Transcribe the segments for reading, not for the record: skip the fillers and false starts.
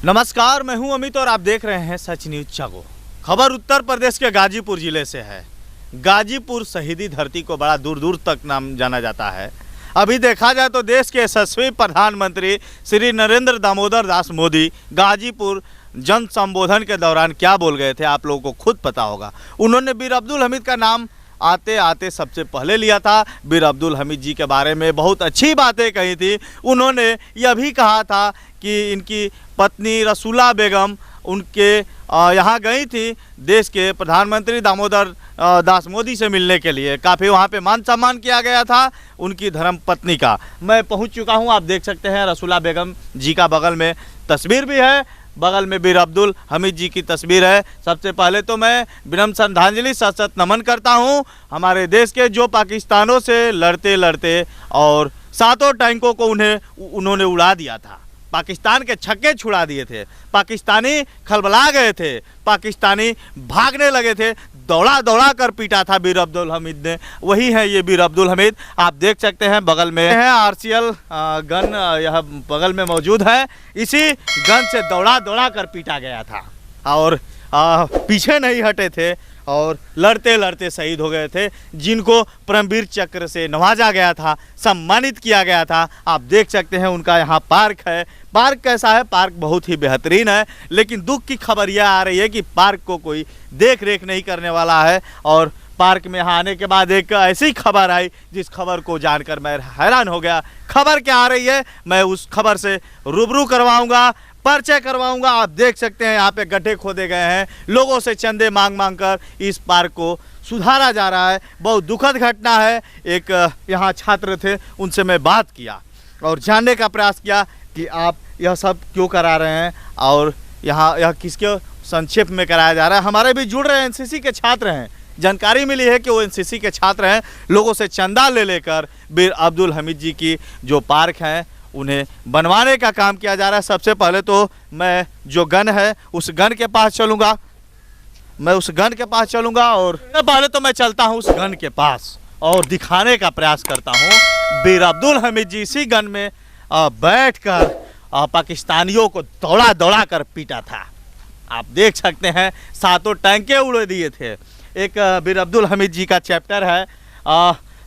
नमस्कार, मैं हूं अमित और आप देख रहे हैं सच न्यूज जागो। खबर उत्तर प्रदेश के गाजीपुर जिले से है। गाजीपुर शहीदी धरती को बड़ा दूर दूर तक नाम जाना जाता है। अभी देखा जाए तो देश के यशस्वी प्रधानमंत्री श्री नरेंद्र दामोदर दास मोदी गाजीपुर जन संबोधन के दौरान क्या बोल गए थे आप लोगों को खुद पता होगा। उन्होंने बीर अब्दुल हमीद का नाम आते आते सबसे पहले लिया था। बीर अब्दुल हमीद जी के बारे में बहुत अच्छी बातें कही थी। उन्होंने यह भी कहा था कि इनकी पत्नी रसूला बेगम उनके यहाँ गई थी देश के प्रधानमंत्री दामोदर दास मोदी से मिलने के लिए। काफ़ी वहाँ पे मान सम्मान किया गया था उनकी धर्म पत्नी का। मैं पहुँच चुका हूँ, आप देख सकते हैं रसूला बेगम जी का बगल में तस्वीर भी है, बगल में बीर अब्दुल हमीद जी की तस्वीर है। सबसे पहले तो मैं विनम्र श्रद्धांजलि सशक्त नमन करता हूं हमारे देश के जो पाकिस्तानों से लड़ते लड़ते और 7 टैंकों को उन्होंने उड़ा दिया था। पाकिस्तान के छक्के छुड़ा दिए थे, पाकिस्तानी खलबला गए थे, पाकिस्तानी भागने लगे थे, दौड़ा दौड़ा कर पीटा था बीर अब्दुल हमीद ने। वही है ये बीर अब्दुल हमीद, आप देख सकते हैं बगल में है आरसीएल गन, यह बगल में मौजूद है। इसी गन से दौड़ा दौड़ा कर पीटा गया था और पीछे नहीं हटे थे और लड़ते लड़ते शहीद हो गए थे, जिनको परमवीर चक्र से नवाजा गया था, सम्मानित किया गया था। आप देख सकते हैं उनका यहाँ पार्क है। पार्क कैसा है? पार्क बहुत ही बेहतरीन है, लेकिन दुख की खबर यह आ रही है कि पार्क को कोई देख रेख नहीं करने वाला है। और पार्क में यहाँ आने के बाद एक ऐसी खबर आई जिस खबर को जानकर मैं हैरान हो गया। खबर क्या आ रही है मैं उस खबर से रूबरू करवाऊंगा, परिचय करवाऊंगा। आप देख सकते हैं यहाँ पे गड्ढे खोदे गए हैं, लोगों से चंदे मांग मांग कर इस पार्क को सुधारा जा रहा है। बहुत दुखद घटना है। एक यहाँ छात्र थे, उनसे मैं बात किया और जानने का प्रयास किया कि आप यह सब क्यों करा रहे हैं और यहाँ यह किसके संक्षेप में कराया जा रहा है। हमारे भी जुड़ रहे एनसीसी के छात्र हैं, जानकारी मिली है कि वो एनसीसी के छात्र हैं। लोगों से चंदा ले लेकर बीर अब्दुल हमीद जी की जो पार्क हैं उन्हें बनवाने का काम किया जा रहा है। सबसे पहले तो मैं जो गन है उस गन के पास चलूँगा, और पहले तो मैं चलता हूँ उस गन के पास और दिखाने का प्रयास करता हूँ बीर अब्दुल हमीद जी इसी गन में बैठकर पाकिस्तानियों को दौड़ा दौड़ा कर पीटा था। आप देख सकते हैं 7 टैंके उड़ा दिए थे। एक बीर अब्दुल हमीद जी का चैप्टर है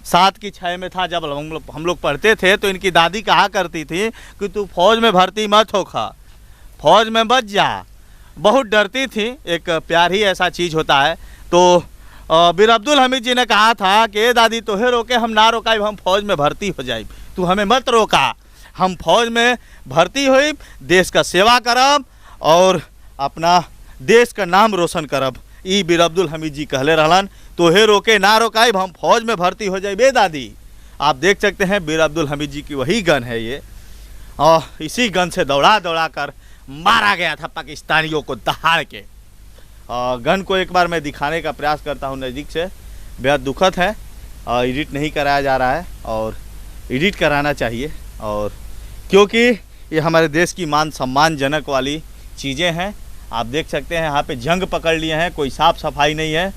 7 की 6 में था। जब हम लोग पढ़ते थे तो इनकी दादी कहा करती थी कि तू फौज में भर्ती मत होखा, फौज में बच जा। बहुत डरती थी, एक प्यार ही ऐसा चीज़ होता है। तो बीर अब्दुल हमीद जी ने कहा था कि दादी तोहे रोके हम ना रोकाई, हम फौज में भर्ती हो जाए, तू हमें मत रोका, हम फौज में भर्ती हुई, देश का सेवा करब और अपना देश का नाम रोशन करब। ई बीर अब्दुल हमीद जी कहले रहलन, तोहे रोके ना रोकाई हम फौज में भर्ती हो जाए बे दादी। आप देख सकते हैं बीर अब्दुल हमीद जी की वही गन है ये, और इसी गन से दौड़ा दौड़ा कर मारा गया था पाकिस्तानियों को दहाड़ के। गन को एक बार मैं दिखाने का प्रयास करता हूँ नज़दीक से। बेहद दुखद है, एडिट नहीं कराया जा रहा है और एडिट कराना चाहिए, और क्योंकि ये हमारे देश की मान सम्मानजनक वाली चीज़ें हैं। आप देख सकते हैं यहाँ पे जंग पकड़ लिए हैं, कोई साफ़ सफाई नहीं है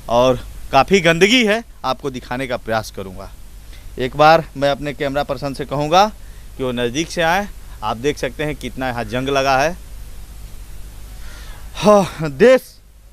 और काफ़ी गंदगी है। आपको दिखाने का प्रयास करूँगा। एक बार मैं अपने कैमरा पर्सन से कहूँगा कि वो नज़दीक से आए। आप देख सकते हैं कितना यहाँ जंग लगा है। हाँ, देश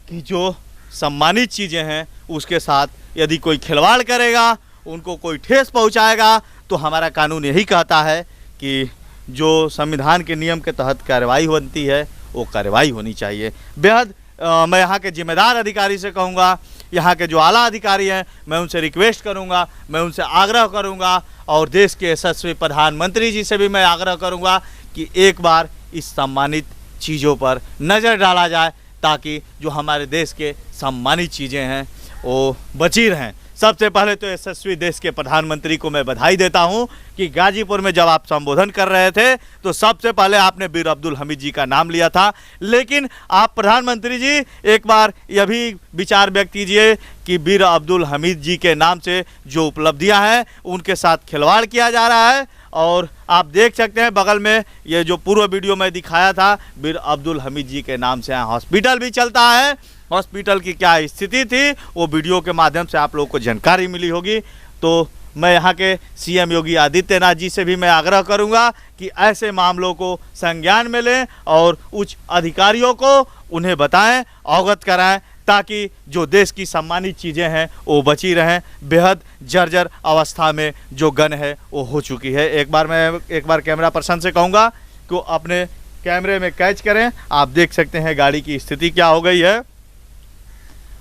की जो सम्मानित चीज़ें हैं उसके साथ यदि कोई खिलवाड़ करेगा, उनको कोई ठेस पहुँचाएगा, तो हमारा कानून यही कहता है कि जो संविधान के नियम के तहत कार्रवाई बनती है वो कार्रवाई होनी चाहिए। बेहद मैं यहाँ के जिम्मेदार अधिकारी से कहूँगा, यहाँ के जो आला अधिकारी हैं मैं उनसे रिक्वेस्ट करूँगा, मैं उनसे आग्रह करूँगा और देश के यशस्वी प्रधानमंत्री जी से भी मैं आग्रह करूँगा कि एक बार इस सम्मानित चीज़ों पर नज़र डाला जाए ताकि जो हमारे देश के सम्मानित चीज़ें हैं वो बची रहें। सबसे पहले तो यशस्वी देश के प्रधानमंत्री को मैं बधाई देता हूं कि गाजीपुर में जब आप संबोधन कर रहे थे तो सबसे पहले आपने बीर अब्दुल हमीद जी का नाम लिया था। लेकिन आप प्रधानमंत्री जी एक बार यह भी विचार व्यक्त कीजिए कि बीर अब्दुल हमीद जी के नाम से जो उपलब्धियां हैं उनके साथ खिलवाड़ किया जा रहा है। और आप देख सकते हैं बगल में ये जो पूर्व वीडियो में दिखाया था, बीर अब्दुल हमीद जी के नाम से यहाँ हॉस्पिटल भी चलता है। हॉस्पिटल की क्या स्थिति थी वो वीडियो के माध्यम से आप लोगों को जानकारी मिली होगी। तो मैं यहाँ के सीएम योगी आदित्यनाथ जी से भी मैं आग्रह करूँगा कि ऐसे मामलों को संज्ञान में लें और उच्च अधिकारियों को उन्हें बताएं, अवगत कराएं, ताकि जो देश की सम्मानित चीज़ें हैं वो बची रहें। बेहद जर्जर अवस्था में जो गन है वो हो चुकी है। एक बार कैमरा पर्सन से कहूँगा कि वो अपने कैमरे में कैच करें। आप देख सकते हैं गाड़ी की स्थिति क्या हो गई है,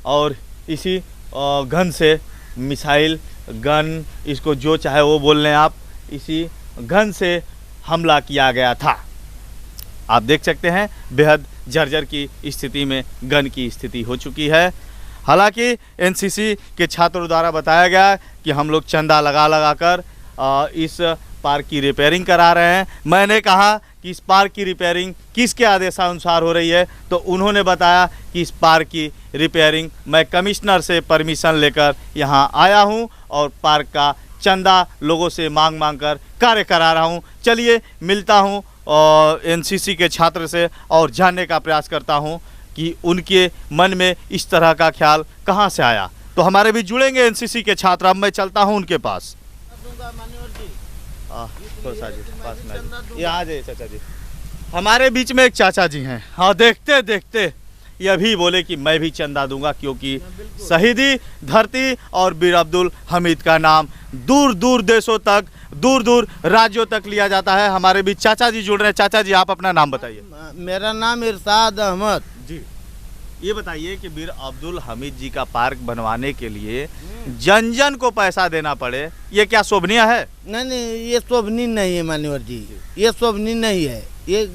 और इसी गन से, मिसाइल गन, इसको जो चाहे वो बोल लें आप, इसी गन से हमला किया गया था। आप देख सकते हैं बेहद जर्जर की स्थिति में गन की स्थिति हो चुकी है। हालांकि एनसीसी के छात्रों द्वारा बताया गया कि हम लोग चंदा लगा कर इस पार्क की रिपेयरिंग करा रहे हैं। मैंने कहा कि इस पार्क की रिपेयरिंग किसके आदेशानुसार हो रही है, तो उन्होंने बताया कि इस पार्क की रिपेयरिंग मैं कमिश्नर से परमिशन लेकर यहाँ आया हूँ और पार्क का चंदा लोगों से मांग कर कार्य करा रहा हूँ। चलिए मिलता हूँ और एनसीसी के छात्र से और जानने का प्रयास करता हूँ कि उनके मन में इस तरह का ख्याल कहाँ से आया। तो हमारे भी जुड़ेंगे एनसीसी के छात्र। अब मैं चलता हूँ उनके पास। ये आ जाइए चाचा जी। हमारे बीच में एक चाचा जी हैं, हाँ, देखते देखते ये भी बोले कि मैं भी चंदा दूंगा, क्योंकि शहीदी धरती और बीर अब्दुल हमीद का नाम दूर दूर देशों तक, दूर दूर राज्यों तक लिया जाता है। हमारे बीच चाचा जी जुड़ रहे हैं। चाचा जी, आप अपना नाम बताइए। मेरा नाम इरशाद अहमद जी। ये बताइए कि बीर अब्दुल हमीद जी का पार्क बनवाने के लिए जन जन को पैसा देना पड़े, ये क्या शोभनीय है? नहीं, ये शोभनीय नहीं है मान्यवर जी, ये शोभनीय नहीं है। ये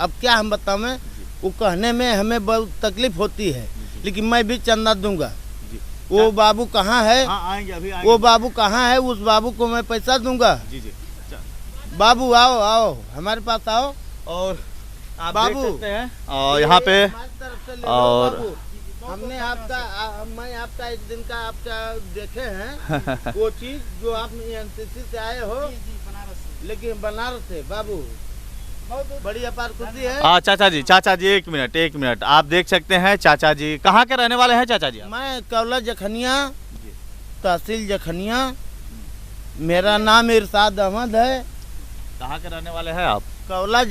अब क्या हम बताएं, वो कहने में हमें बहुत तकलीफ होती है, लेकिन मैं भी चंदा दूंगा। वो बाबू कहाँ है? आएंगे, अभी आएंगे। वो बाबू कहाँ है? उस बाबू को मैं पैसा दूंगा। जी जी। बाबू आओ आओ, हमारे पास आओ। और आप बाबू देख सकते हैं और यहाँ पे, और हमने मैं आपका एक दिन का आपका देखे हैं वो चीज जो आप एनसीसी से आए हो, लेकिन बनारस से बाबू बड़ी अपार खुशी है। चाचा जी एक मिनट। आप देख सकते हैं चाचा जी कहाँ के रहने वाले हैं? चाचा जी, मैं कौला जखनिया, तहसील जखनिया। मेरा नाम इरशाद अहमद है। कहाँ के रहने वाले हैं आप? कौला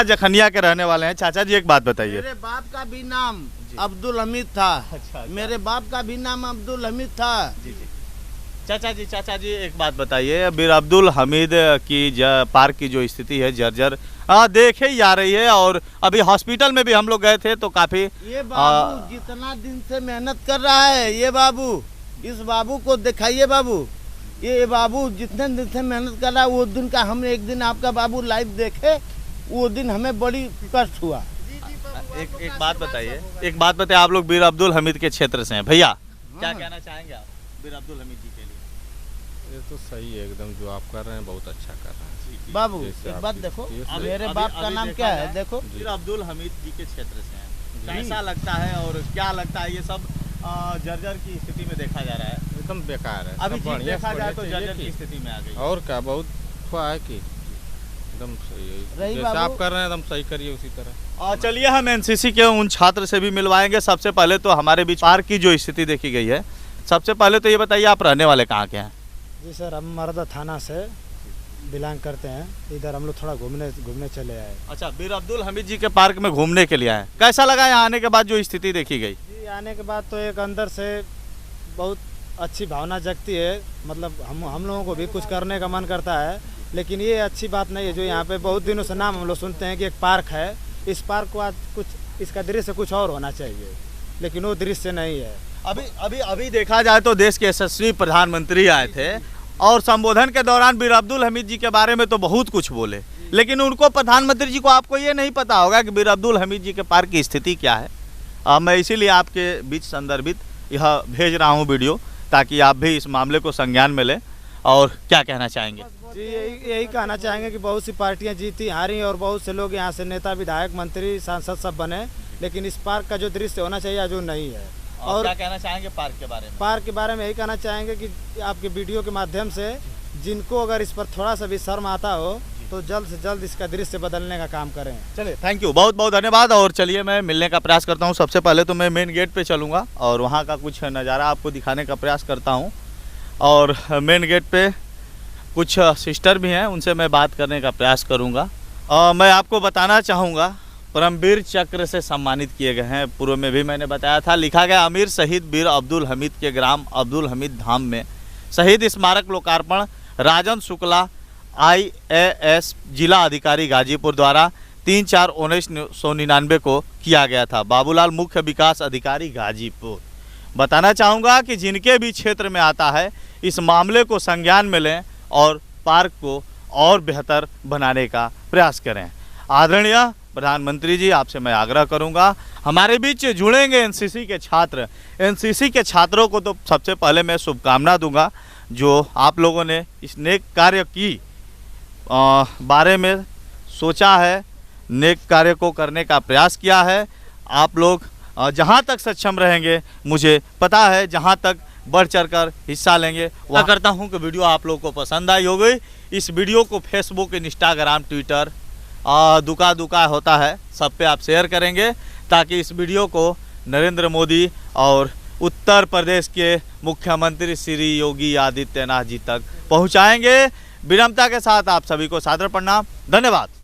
जखनिया के रहने वाले हैं। चाचा जी एक बात बताइए। मेरे बाप का भी नाम अब्दुल हमीद था। अच्छा। मेरे बाप का भी नाम अब्दुल हमीद था। जी। चाचा जी एक बात बताइए, बीर अब्दुल हमीद की पार्क की जो स्थिति है जर्जर देखे ही आ रही है, और अभी हॉस्पिटल में भी हम लोग गए थे तो काफी। ये बाबू जितना दिन से मेहनत कर रहा है, ये बाबू, इस बाबू को दिखाइए बाबू। ये बाबू जितने दिन से मेहनत कर रहा है, वो दिन का हम एक दिन आपका बाबू लाइव देखे, वो दिन हमें बड़ी कष्ट हुआ। एक बात बताइए, आप लोग बीर अब्दुल हमीद के क्षेत्र से हैं भैया, क्या कहना चाहेंगे आप बीर अब्दुल हमीद जी के लिए? ये तो सही है एकदम, जो आप कर रहे हैं बहुत अच्छा कर रहे हैं बाबू। एक बात देखो, मेरे बाप का नाम क्या है? देखो, बीर अब्दुल हमीद जी के क्षेत्र से हैं, कैसा लगता है और क्या लगता है? ये सब जर्जर की स्थिति में देखा जा रहा है, एकदम बेकार है। अभी चीज देखा जाए तो जर्जर की स्थिति में आ गई। और क्या, बहुत हुआ है कि एकदम सही है, जैसा आप कर रहे हैं एकदम सही करिए उसी तरह। चलिए हम एनसीसी के उन छात्र से भी मिलवाएंगे। सबसे पहले तो हमारे बीच पार्क की जो स्थिति देखी गई है, सबसे पहले तो ये बताइए आप रहने वाले कहाँ के हैं? जी सर, हम मरदा थाना से बिलोंग करते हैं। इधर हम लोग थोड़ा घूमने चले आए। अच्छा, बीर अब्दुल हमीद जी के पार्क में घूमने के लिए आए। कैसा लगा यहाँ आने के बाद जो स्थिति देखी गई? जी, आने के बाद तो एक अंदर से बहुत अच्छी भावना जगती है। मतलब हम लोगों को भी कुछ करने का मन करता है, लेकिन ये अच्छी बात नहीं है जो यहाँ पे बहुत दिनों से नाम हम लोग सुनते हैं कि एक पार्क है। इस पार्क को आज कुछ, इसका दृश्य कुछ और होना चाहिए, लेकिन वो दृश्य नहीं है। अभी देखा जाए तो देश के यशस्वी प्रधानमंत्री आए थे और संबोधन के दौरान बीर अब्दुल हमीद जी के बारे में तो बहुत कुछ बोले, लेकिन उनको, प्रधानमंत्री जी को, आपको ये नहीं पता होगा कि बीर अब्दुल हमीद जी के पार्क की स्थिति क्या है। मैं इसीलिए आपके बीच संदर्भित यह भेज रहा हूँ वीडियो, ताकि आप भी इस मामले को संज्ञान में लें। और क्या कहना चाहेंगे? जी, यही कहना चाहेंगे कि बहुत सी पार्टियां जीती हारी और बहुत से लोग यहाँ से नेता, विधायक, मंत्री, सांसद सब बने, लेकिन इस पार्क का जो दृश्य होना चाहिए जो नहीं है। और क्या कहना चाहेंगे पार्क के बारे में? पार्क के बारे में यही कहना चाहेंगे कि आपके वीडियो के माध्यम से जिनको अगर इस पर थोड़ा सा भी शर्म आता हो तो जल्द से जल्द इसका दृश्य बदलने का काम करें। चलिए, थैंक यू, बहुत बहुत धन्यवाद। और चलिए मैं मिलने का प्रयास करता हूँ। सबसे पहले तो मैं मेन गेट पे चलूँगा और वहाँ का कुछ नज़ारा आपको दिखाने का प्रयास करता हूँ और मेन गेट पे कुछ सिस्टर भी हैं, उनसे मैं बात करने का प्रयास करूंगा। मैं आपको बताना चाहूँगा परमवीर चक्र से सम्मानित किए गए हैं। पूर्व में भी मैंने बताया था, लिखा गया अमीर शहीद वीर अब्दुल हमीद के ग्राम अब्दुल हमीद धाम में शहीद स्मारक लोकार्पण राजन शुक्ला IAS जिला अधिकारी गाजीपुर द्वारा 3/4/1999 को किया गया था। बाबूलाल मुख्य विकास अधिकारी गाजीपुर। बताना चाहूँगा कि जिनके भी क्षेत्र में आता है इस मामले को संज्ञान में लें और पार्क को और बेहतर बनाने का प्रयास करें। आदरणीय प्रधानमंत्री जी, आपसे मैं आग्रह करूंगा, हमारे बीच जुड़ेंगे NCC के छात्र। NCC के छात्रों को तो सबसे पहले मैं शुभकामना दूंगा जो आप लोगों ने इस नेक कार्य की बारे में सोचा है, नेक कार्य को करने का प्रयास किया है। आप लोग जहां तक सक्षम रहेंगे, मुझे पता है जहां तक बढ़ चढ़कर हिस्सा लेंगे। वह करता हूं कि वीडियो आप लोगों को पसंद आई होगी। इस वीडियो को फेसबुक, इंस्टाग्राम, ट्विटर दुका होता है, सब पे आप शेयर करेंगे ताकि इस वीडियो को नरेंद्र मोदी और उत्तर प्रदेश के मुख्यमंत्री श्री योगी आदित्यनाथ जी तक पहुंचाएंगे। विनम्रता के साथ आप सभी को सादर प्रणाम। धन्यवाद।